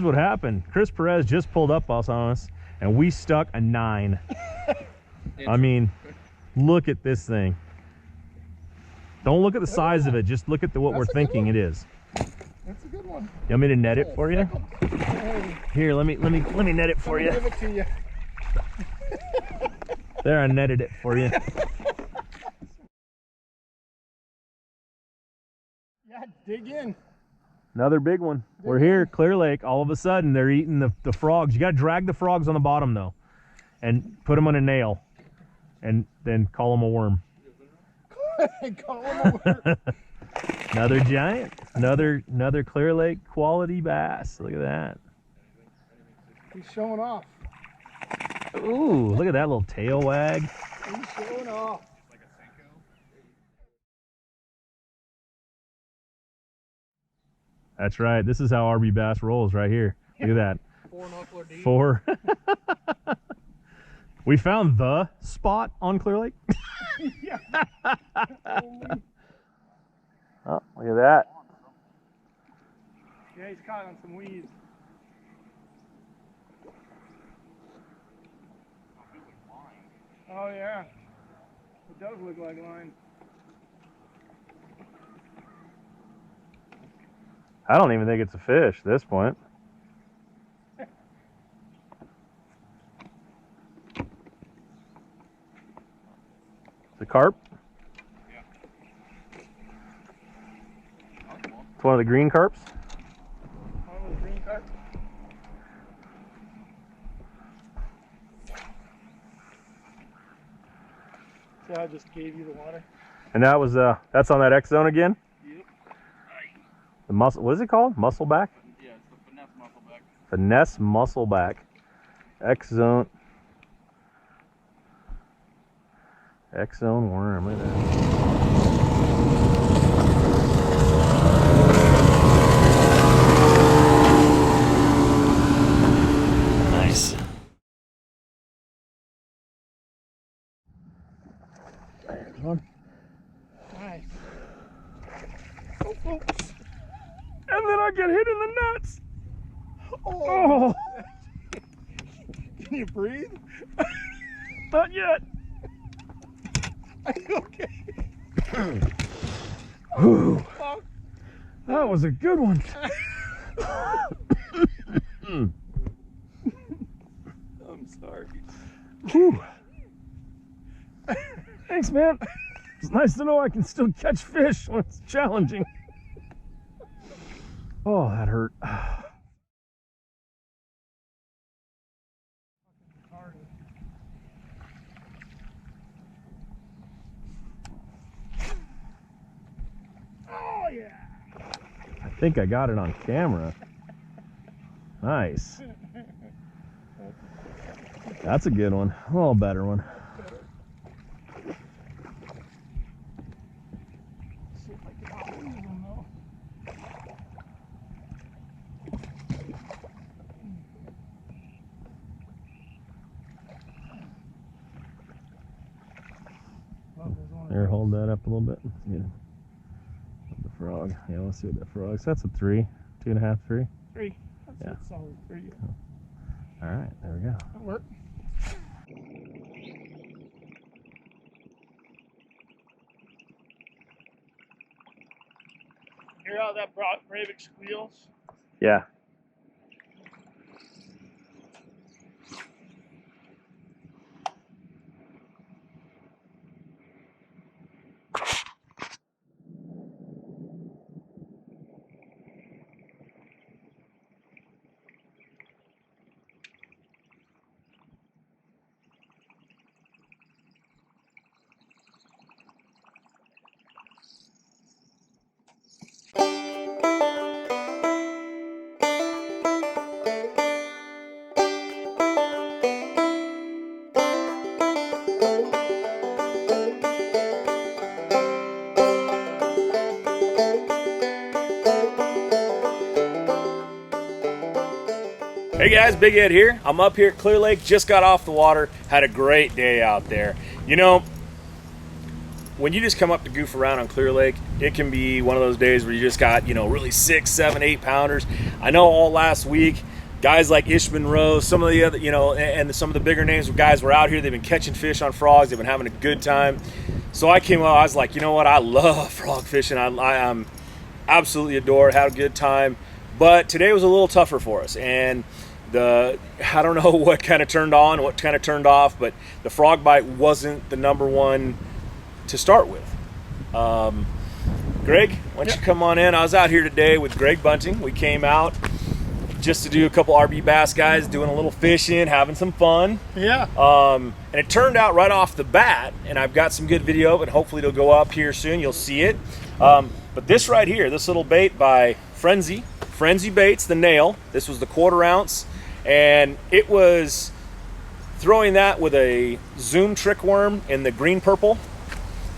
here's what happened. Chris Perez just pulled up on us, and we stuck a 9. I mean, look at this thing. Don't look at the size of it. Just look at what we're thinking it is. That's a good one. You want me to net it for you? Here, let me net it for you. Give it to you. There, I netted it for you. Yeah, dig in. Another big one. We're here, Clearlake. All of a sudden, they're eating the frogs. You got to drag the frogs on the bottom, though, and put them on a nail, and then call them a worm. Call them a worm. Another giant. Another Clearlake quality bass. Look at that. He's showing off. Ooh, look at that little tail wag. He's showing off. That's right. This is how RB Bass rolls right here. Look at that. 4 knuckler deep. 4. We found the spot on Clearlake. Yeah. Oh, look at that. Yeah, he's caught on some weeds. Oh yeah, it does look like line. I don't even think it's a fish at this point. It's a carp? Yeah. It's one of the green carps? One of the green carp. See how I just gave you the water? And that was that's on that X zone again? Yep. The muscle, what is it called? Muscleback? Yeah, it's the finesse muscleback. Finesse muscleback. X zone. X zone worm. Look at that. Nice. There's one. Nice. Oh, oh. And then I get hit in the nuts. Oh. Can you breathe? Not yet. Are you okay? Whew. Fuck. That was a good one. I'm sorry. Whew. Thanks, man. It's nice to know I can still catch fish when it's challenging. Oh, that hurt. Oh yeah. I think I got it on camera. Nice. That's a good one. A little better one. See if I can outweave him though. Oh, there's one. Here, hold that up a little bit. Yeah. The frog. Yeah, let's see what that frog is. That's a 3, 2.5, 3. 3. That's Yeah. a solid 3. All right, there we go. That'll work. Hear how that Breivik squeals? Yeah. Hey guys, Big Ed here. I'm up here at Clearlake, just got off the water, had a great day out there. You know, when you just come up to goof around on Clearlake, it can be one of those days where you just got, you know, really 6, 7, 8 pounders. I know all last week guys like Ish Monroe, some of the other, you know, and some of the bigger names of guys were out here. They've been catching fish on frogs. They've been having a good time. So I came out, I was like, you know what? I love frog fishing. I'm absolutely adore it, had a good time. But today was a little tougher for us. And I don't know what kind of turned on, what kind of turned off, but the frog bite wasn't the number one to start with. Greg, why don't you come on in? I was out here today with Greg Bunting. We came out just to do a couple RB bass guys, doing a little fishing, having some fun. Yeah. And it turned out right off the bat, and I've got some good video of it. Hopefully it'll go up here soon. You'll see it. But this right here, this little bait by Frenzy Baits, the nail. This was the 1/4 ounce, and it was throwing that with a Zoom trick worm in the green purple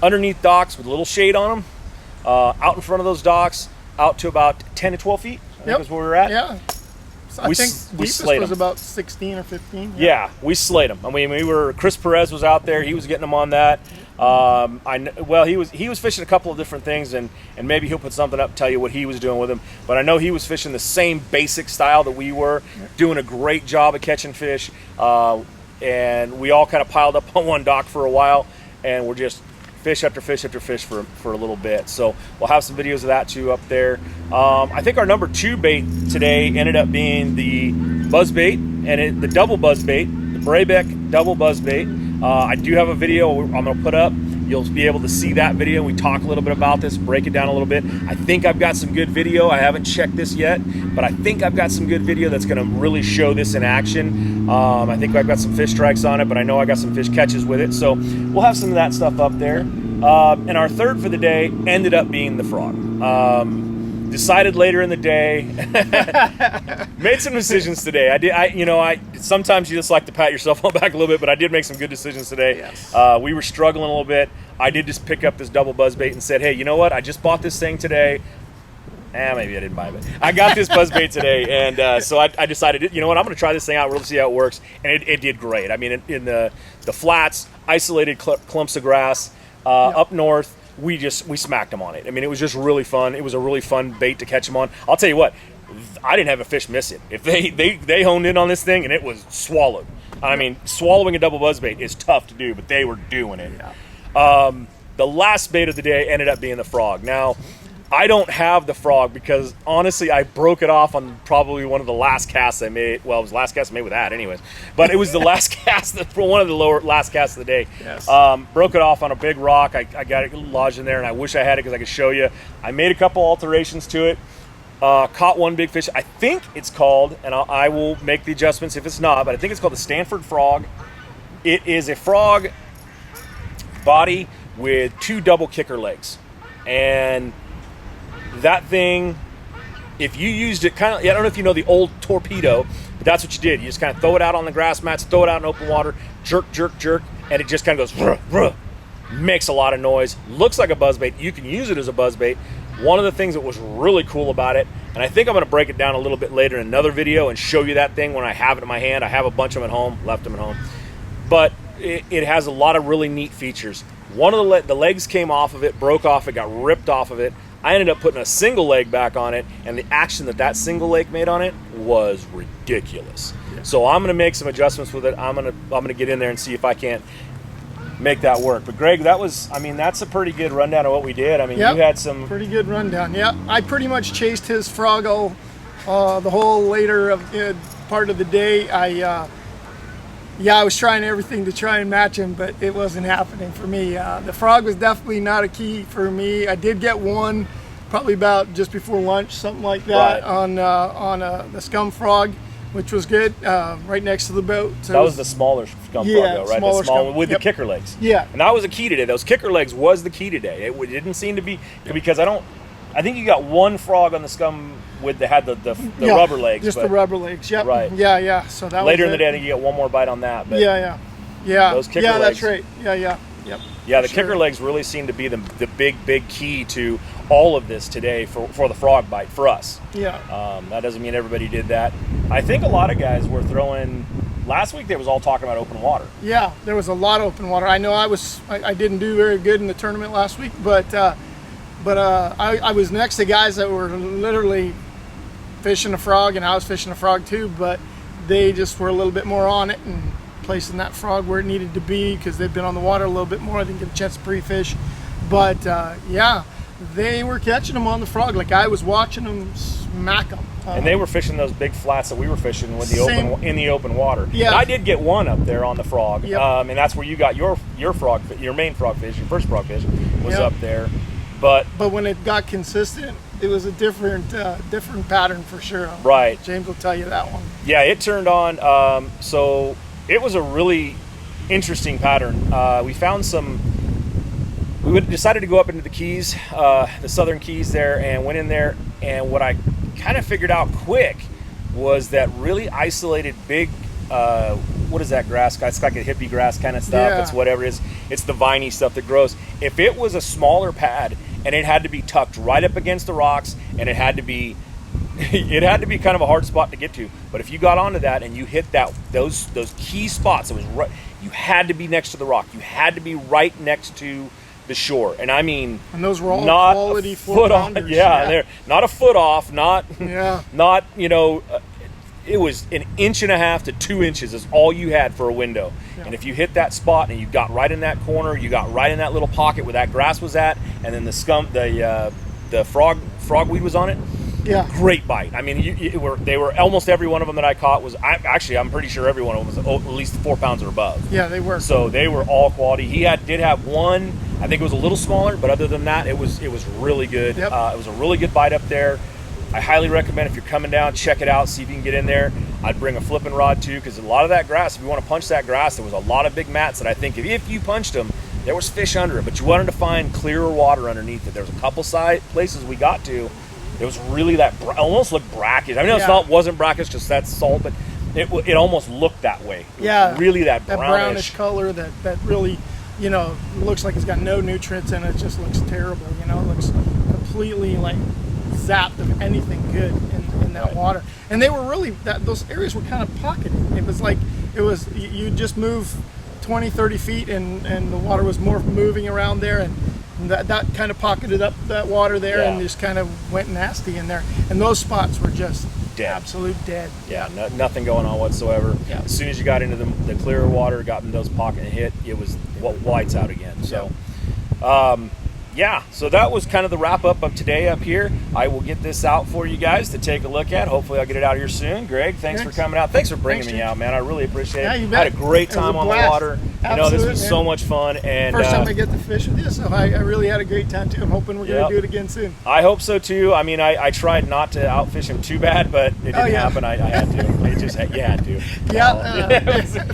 underneath docks with a little shade on them, out in front of those docks, out to about 10 to 12 feet. I think is where we were at. Yeah. I think deepest was about 16 or 15. Yeah, we slayed them. I mean, Chris Perez was out there. He was getting them on that. He was fishing a couple of different things, and maybe he'll put something up and tell you what he was doing with them. But I know he was fishing the same basic style that we were, doing a great job of catching fish. And we all kind of piled up on one dock for a while, and we're just fish after fish after fish for a little bit. So we'll have some videos of that too up there. I think our number 2 bait today ended up being the buzz bait, and the double buzz bait, the Braybeck double buzz bait. I do have a video I'm going to put up. You'll be able to see that video. We talk a little bit about this, break it down a little bit. I think I've got some good video. I haven't checked this yet, but I think I've got some good video that's going to really show this in action. I think I've got some fish strikes on it, but I know I got some fish catches with it. So we'll have some of that stuff up there. And our third for the day ended up being the frog. Decided later in the day, made some decisions today. Sometimes you just like to pat yourself on the back a little bit, but I did make some good decisions today. Yes. We were struggling a little bit. I did just pick up this double buzz bait and said, hey, you know what? I just bought this thing today. Maybe I didn't buy it. I got this buzz bait today, and so I decided, you know what? I'm going to try this thing out, really see how it works, and it did great. I mean, in the flats, isolated clumps of grass, up north, we smacked them on it. I mean, it was just really fun. It was a really fun bait to catch them on. I'll tell you what, I didn't have a fish miss it. If they honed in on this thing and it was swallowed. I mean, swallowing a double buzz bait is tough to do, but they were doing it. Yeah. The last bait of the day ended up being the frog. Now, I don't have the frog because, honestly, I broke it off on probably one of the last casts I made. Well, it was the last cast I made with that anyways. But it was the last cast, one of the last casts of the day. Yes. Broke it off on a big rock. I got it lodged in there, and I wish I had it because I could show you. I made a couple alterations to it. Caught one big fish. I think it's called, and I will make the adjustments if it's not, but I think it's called the Stanford frog. It is a frog body with 2 double kicker legs. And that thing, if you used it kind of, I don't know if you know the old torpedo, but that's what you did. You just kind of throw it out on the grass mats, throw it out in open water, jerk, jerk, jerk, and it just kind of goes, ruh, ruh, makes a lot of noise. Looks like a buzzbait. You can use it as a buzzbait. One of the things that was really cool about it, and I think I'm going to break it down a little bit later in another video and show you that thing when I have it in my hand. I have a bunch of them at home, left them at home. But it has a lot of really neat features. One of the legs came off of it, broke off, it got ripped off of it. I ended up putting a single leg back on it, and the action that single leg made on it was ridiculous. Yeah. So I'm going to make some adjustments with it. I'm going to get in there and see if I can't make that work. But Greg, that's a pretty good rundown of what we did. I mean, yep. You had some pretty good rundown. Yeah, I pretty much chased his froggo the whole later part of the day. I was trying everything to try and match him, but it wasn't happening for me. The frog was definitely not a key for me. I did get one probably about just before lunch, something like that, right, on the scum frog, which was good, right next to the boat. So that was the smaller scum frog, though, right? The small one with the kicker legs. Yeah. And that was a key today. Those kicker legs was the key today. It didn't seem to be, because I think you got one frog on the scum that had the rubber legs. Just the rubber legs, yep. Right. Yeah. So that later was in the day, I think you got one more bite on that. But yeah. Those kicker legs. That's right. Yeah. Yep. Yeah, the kicker legs really seem to be the big key to all of this today for the frog bite for us. Yeah. That doesn't mean everybody did that. I think a lot of guys were throwing. Last week they was all talking about open water. Yeah, there was a lot of open water. I know I didn't do very good in the tournament last week, but I was next to guys that were literally fishing a frog, and I was fishing a frog too, but they just were a little bit more on it and placing that frog where it needed to be because they've been on the water a little bit more. They didn't get a chance to pre-fish. But yeah, they were catching them on the frog. Like I was watching them smack them. And they were fishing those big flats that we were fishing with in the open water. Yeah. And I did get one up there on the frog. Yep. And that's where you got your main frog fish, your first frog fish was up there. But when it got consistent, it was a different pattern for sure. Right. James will tell you that one. Yeah, it turned on. So it was a really interesting pattern. We found some. We decided to go up into the Keys, the southern Keys there, and went in there. And what I kind of figured out quick was that really isolated big. What is that grass? It's like a hippie grass kind of stuff. Yeah. It's whatever it is. It's the viney stuff that grows. If it was a smaller pad and it had to be tucked right up against the rocks, and it had to be kind of a hard spot to get to. But if you got onto that and you hit those key spots, it was right. You had to be next to the rock. You had to be right next to the shore. And I mean, and those were all not quality a foot off. Yeah, they're not a foot off. Not it was an inch and a half to 2 inches is all you had for a window. Yeah. And if you hit that spot and you got right in that corner, you got right in that little pocket where that grass was at, and then the frogweed was on it. Yeah. Great bite. I mean, they were almost every one of them that I caught was I'm pretty sure every one of them was at least 4 pounds or above. Yeah, they were. So they were all quality. He did have one. I think it was a little smaller, but other than that, it was really good. Yep. It was a really good bite up there. I highly recommend if you're coming down, check it out, see if you can get in there. I'd bring a flipping rod too, because a lot of that grass, if you want to punch that grass, there was a lot of big mats that I think if you punched them, there was fish under it, but you wanted to find clearer water underneath it. There was a couple places we got to. It was really that almost looked brackish. I mean, it wasn't brackish because that's salt, but it almost looked that way. It was really that brownish color that really, looks like it's got no nutrients in it. It just looks terrible. It looks completely like zapped of anything good in that water. And they were really those areas were kind of pocketed. It was like you just move 20, 30 feet and the water was more moving around there, and that kind of pocketed up that water there and just kind of went nasty in there. And those spots were just dead. Absolute dead. Yeah, nothing going on whatsoever. Yeah. As soon as you got into the clearer water, got in those pockets and hit, it was lights out again. So, so that was kind of the wrap up of today up here. I will get this out for you guys to take a look at. Hopefully I'll get it out here soon. Greg, thanks for coming out. Thanks for bringing me out, man. I really appreciate it. You bet. I had a great time on the water. Absolutely, this was so much fun. And first time I get to fish with you, so I really had a great time too. I'm hoping we're going to do it again soon. I hope so too. I mean, I tried not to outfish him too bad, but it didn't happen. I had to. You had to. Yeah.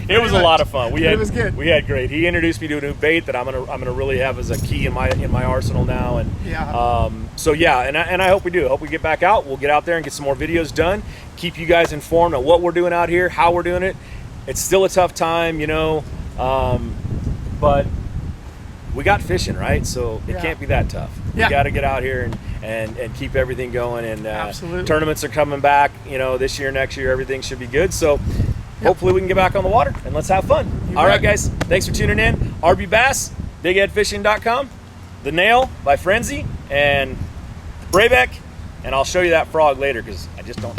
It was a lot of fun. It was good. We had great. He introduced me to a new bait that I'm gonna really have as a key in my arsenal now. And and I hope we do. I hope we get back out. We'll get out there and get some more videos done. Keep you guys informed on what we're doing out here, how we're doing it. It's still a tough time, but we got fishing, right? So it can't be that tough. You got to get out here and keep everything going. And tournaments are coming back, this year, next year, everything should be good. So hopefully we can get back on the water and let's have fun. All right, guys. Thanks for tuning in. RB Bass, BigHeadFishing.com, The Nail by Frenzy, and Braybeck. And I'll show you that frog later because I just don't